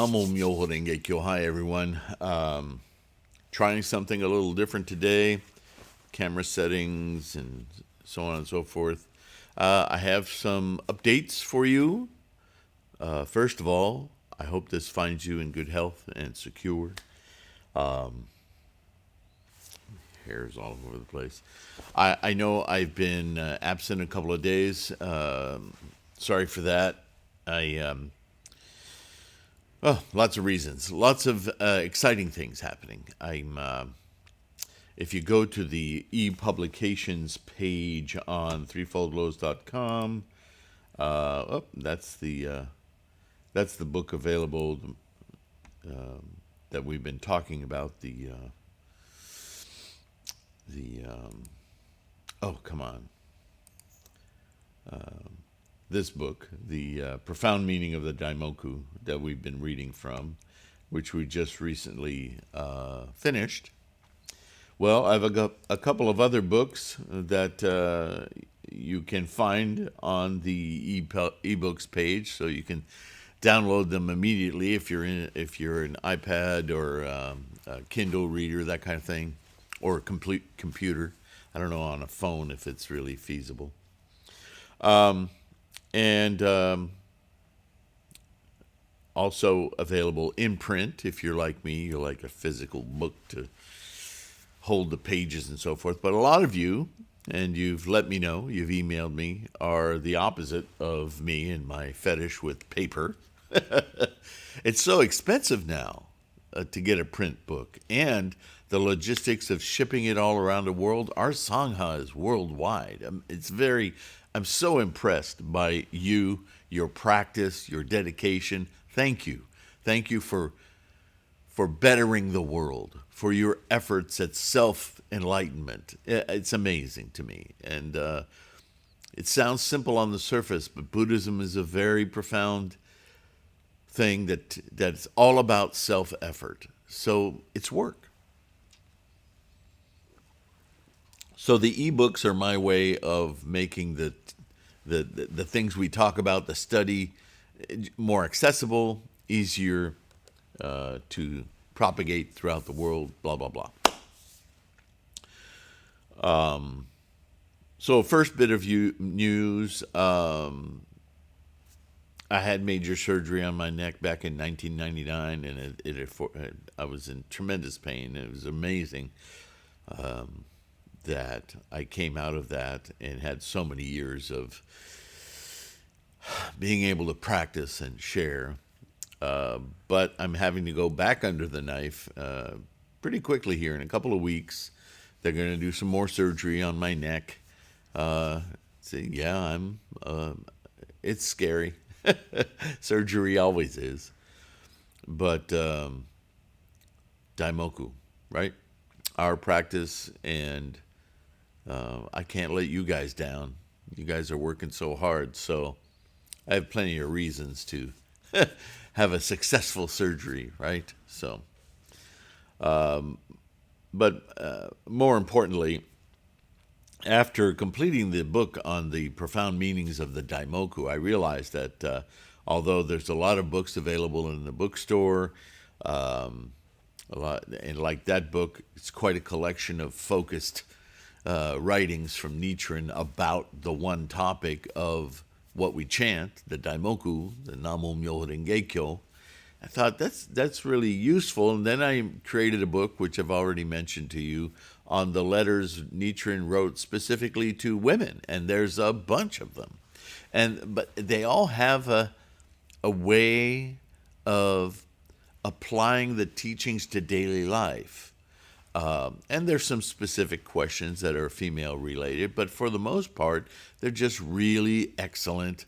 Namo Myoho Renge Kyo. Hi, everyone. Trying something a little different today. Camera settings and so on and so forth. I have some updates for you. First of all, I hope this finds you in good health and secure. Hair's all over the place. I know I've been absent a couple of days. Sorry for that. Lots of reasons. Lots of exciting things happening. If you go to the e-publications page on threefoldlows.com, that's the book available that we've been talking about. This book, The Profound Meaning of the Daimoku, that we've been reading from, which we just recently finished. Well, I've got a couple of other books that you can find on the ebooks page, so you can download them immediately if you're an iPad or a Kindle reader, that kind of thing, or a complete computer. I don't know on a phone if it's really feasible. And also available in print if you're like me. You like a physical book to hold the pages and so forth. But a lot of you, and you've let me know, you've emailed me, are the opposite of me and my fetish with paper. It's so expensive now to get a print book, and the logistics of shipping it all around the world. Our Sangha is worldwide. I'm so impressed by you, your practice, your dedication. Thank you. Thank you for bettering the world, for your efforts at self-enlightenment. It's amazing to me. And it sounds simple on the surface, but Buddhism is a very profound thing that's all about self-effort. So it's work. So the ebooks are my way of making the things we talk about, the study, more accessible, easier to propagate throughout the world, blah, blah, blah. So first bit of news, I had major surgery on my neck back in 1999, and I was in tremendous pain. It was amazing that I came out of that and had so many years of being able to practice and share. But I'm having to go back under the knife pretty quickly here in a couple of weeks. They're going to do some more surgery on my neck. It's scary. Surgery always is. But Daimoku, right? Our practice, and I can't let you guys down. You guys are working so hard, so I have plenty of reasons to have a successful surgery, right? So, but more importantly, after completing the book on the profound meanings of the Daimoku, I realized that although there's a lot of books available in the bookstore, and like that book, it's quite a collection of focused writings from Nichiren about the one topic of what we chant, the Daimoku, the Namo Myoho Renge Kyo. I thought that's really useful, and then I created a book, which I've already mentioned to you, on the letters Nichiren wrote specifically to women, and there's a bunch of them, but they all have a way of applying the teachings to daily life. And there's some specific questions that are female related, but for the most part, they're just really excellent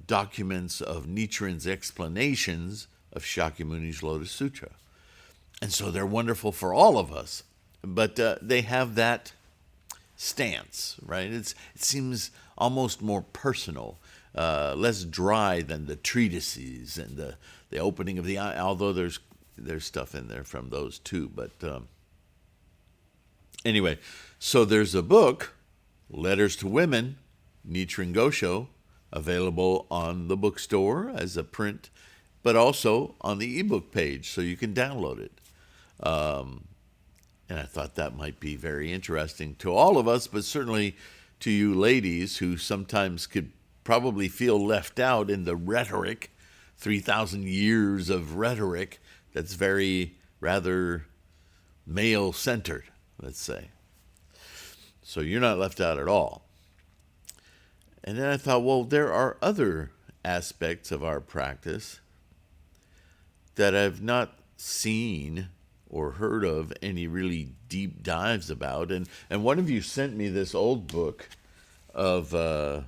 documents of Nichiren's explanations of Shakyamuni's Lotus Sutra. And so they're wonderful for all of us, but they have that stance, right? It seems almost more personal, less dry than the treatises and the opening of the eye, although there's stuff in there from those too. But anyway, so there's a book, Letters to Women, Nichiren Gosho, available on the bookstore as a print, but also on the ebook page so you can download it. And I thought that might be very interesting to all of us, but certainly to you ladies who sometimes could probably feel left out in the rhetoric, 3,000 years of rhetoric that's very rather male-centered, let's say. So you're not left out at all. And then I thought, well, there are other aspects of our practice that I've not seen or heard of any really deep dives about. And one of you sent me this old book of a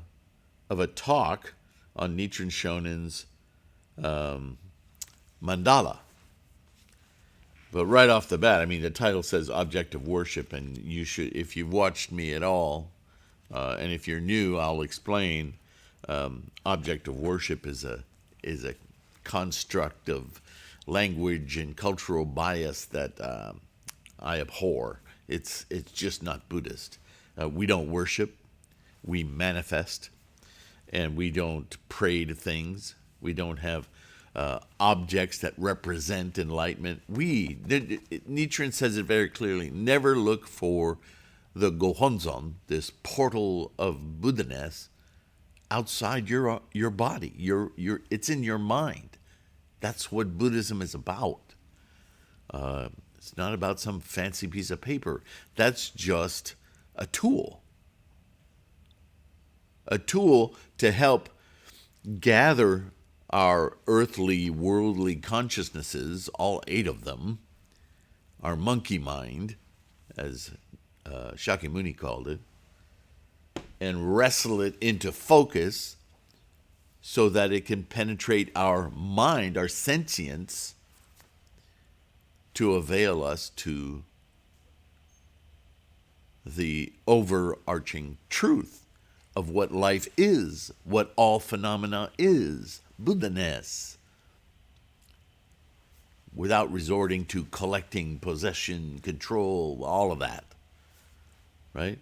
talk on Nichiren Shonin's Mandala. But right off the bat, I mean, the title says Object of Worship, and you should, if you've watched me at all, and if you're new, I'll explain. Object of worship is a construct of language and cultural bias that I abhor. It's just not Buddhist. We don't worship, we manifest, and we don't pray to things. We don't have objects that represent enlightenment. Nichiren says it very clearly, never look for the Gohonzon, this portal of Buddha-ness, outside your body. It's in your mind. That's what Buddhism is about. It's not about some fancy piece of paper. That's just a tool. A tool to help gather our earthly, worldly consciousnesses, all 8 of them, our monkey mind, as Shakyamuni called it, and wrestle it into focus so that it can penetrate our mind, our sentience, to avail us to the overarching truth of what life is, what all phenomena is, Buddha-ness, without resorting to collecting, possession, control, all of that, right?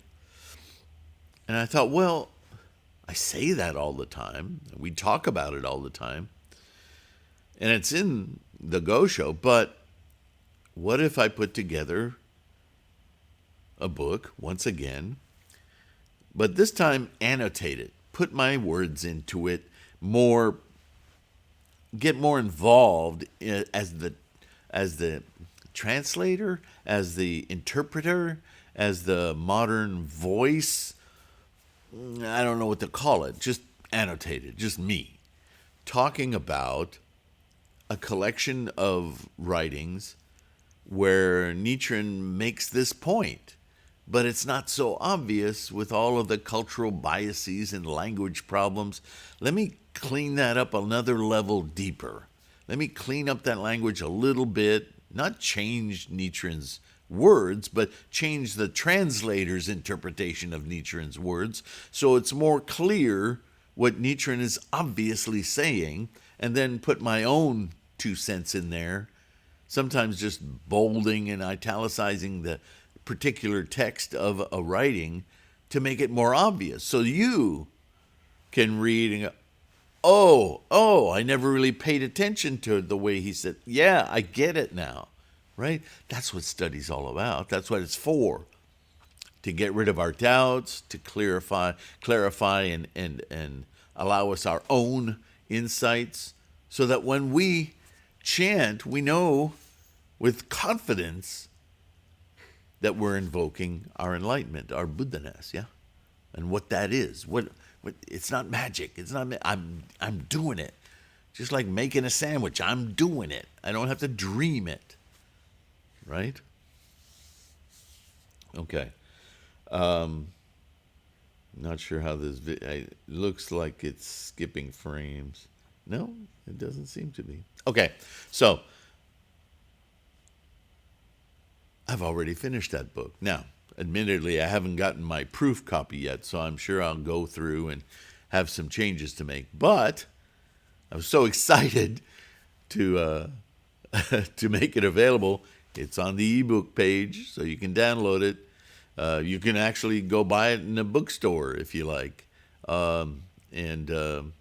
And I thought, well, I say that all the time. We talk about it all the time. And it's in the Go Show, but what if I put together a book, once again, but this time annotate it, put my words into it, get more involved as the translator, as the interpreter, as the modern voice. I don't know what to call it, just annotated, just me, talking about a collection of writings where Nichiren makes this point, but it's not so obvious with all of the cultural biases and language problems. Let me clean that up another level deeper. Let me clean up that language a little bit, not change Nichiren's words, but change the translator's interpretation of Nichiren's words so it's more clear what Nichiren is obviously saying, and then put my own 2 cents in there, sometimes just bolding and italicizing the particular text of a writing to make it more obvious so you can read and go, oh, I never really paid attention to the way he said, yeah, I get it now. Right? That's what study's all about. That's what it's for. To get rid of our doubts, to clarify and allow us our own insights so that when we chant, we know with confidence that we're invoking our enlightenment, our Buddha-ness, yeah? And what that is. What it's not magic. It's not I'm doing it. Just like making a sandwich, I'm doing it. I don't have to dream it. Right? Okay. Not sure how this it looks like it's skipping frames. No, it doesn't seem to be. Okay, so I've already finished that book. Now, admittedly, I haven't gotten my proof copy yet, so I'm sure I'll go through and have some changes to make. But I was so excited to to make it available. It's on the ebook page, so you can download it. You can actually go buy it in a bookstore if you like. And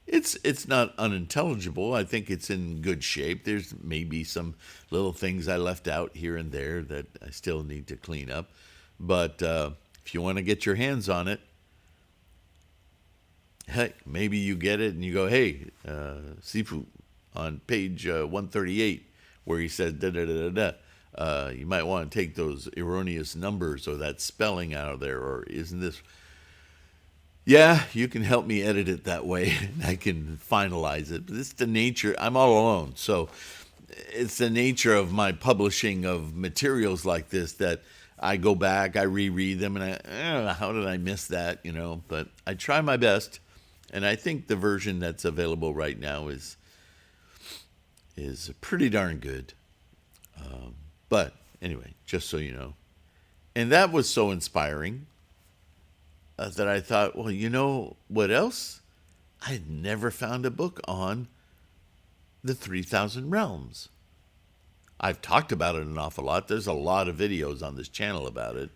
it's not unintelligible. I think it's in good shape. There's maybe some little things I left out here and there that I still need to clean up. But if you want to get your hands on it, heck, maybe you get it and you go, hey, Sifu, on page 138, where he said da da da da da, you might want to take those erroneous numbers or that spelling out of there, or isn't this? Yeah, you can help me edit it that way, and I can finalize it. But it's the nature. I'm all alone, so it's the nature of my publishing of materials like this that I go back, I reread them, and how did I miss that? But I try my best. And I think the version that's available right now is pretty darn good. But anyway, just so you know. And that was so inspiring that I thought, well, you know what else? I had never found a book on the 3,000 realms. I've talked about it an awful lot. There's a lot of videos on this channel about it.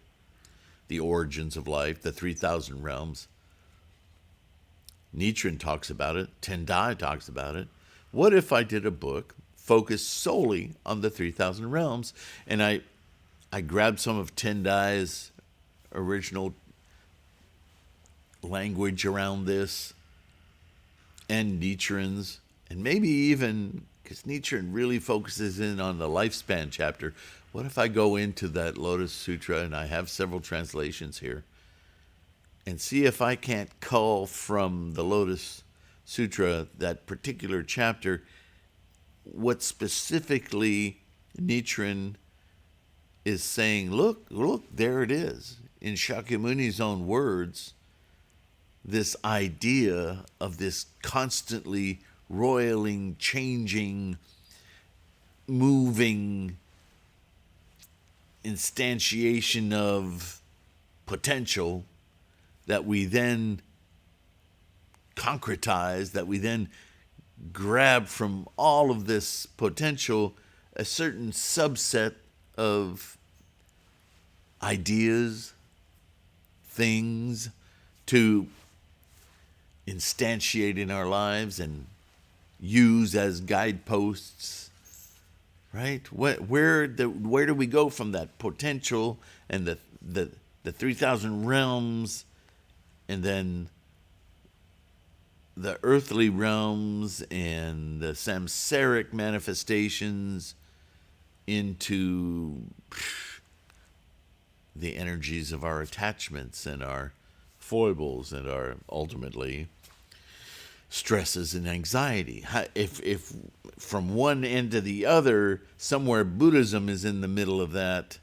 The origins of life, the 3,000 realms. Nichiren talks about it. Tendai talks about it. What if I did a book focused solely on the 3,000 realms, and I grabbed some of Tendai's original language around this, and Nichiren's, and maybe even, because Nichiren really focuses in on the lifespan chapter, what if I go into that Lotus Sutra, and I have several translations here, and see if I can't cull from the Lotus Sutra, that particular chapter, what specifically Nichiren is saying. Look, there it is. In Shakyamuni's own words, this idea of this constantly roiling, changing, moving instantiation of potential that we then concretize, that we then grab from all of this potential a certain subset of ideas, things to instantiate in our lives and use as guideposts, right? Where do we go from that potential and the 3,000 realms, and then the earthly realms and the samsaric manifestations into the energies of our attachments and our foibles and our, ultimately, stresses and anxiety. If from one end to the other, somewhere Buddhism is in the middle of that,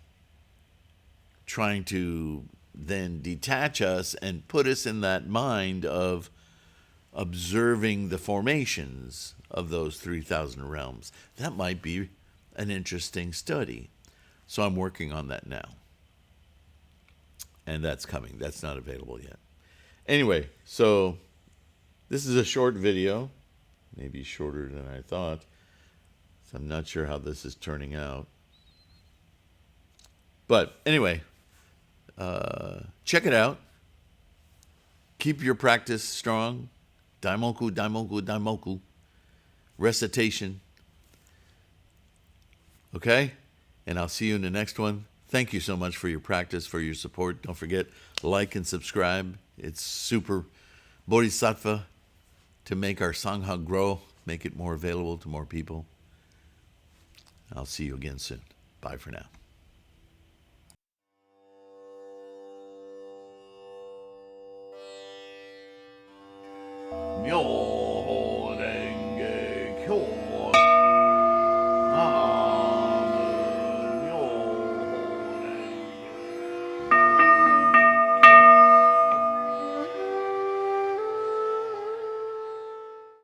trying to then detach us and put us in that mind of observing the formations of those 3,000 realms. That might be an interesting study. So I'm working on that now. And that's coming. That's not available yet. Anyway, so this is a short video, maybe shorter than I thought. So I'm not sure how this is turning out. But anyway, check it out. Keep your practice strong. Daimoku, Daimoku, Daimoku. Recitation. Okay? And I'll see you in the next one. Thank you so much for your practice, for your support. Don't forget, like and subscribe. It's super bodhisattva to make our Sangha grow, make it more available to more people. I'll see you again soon. Bye for now. Myo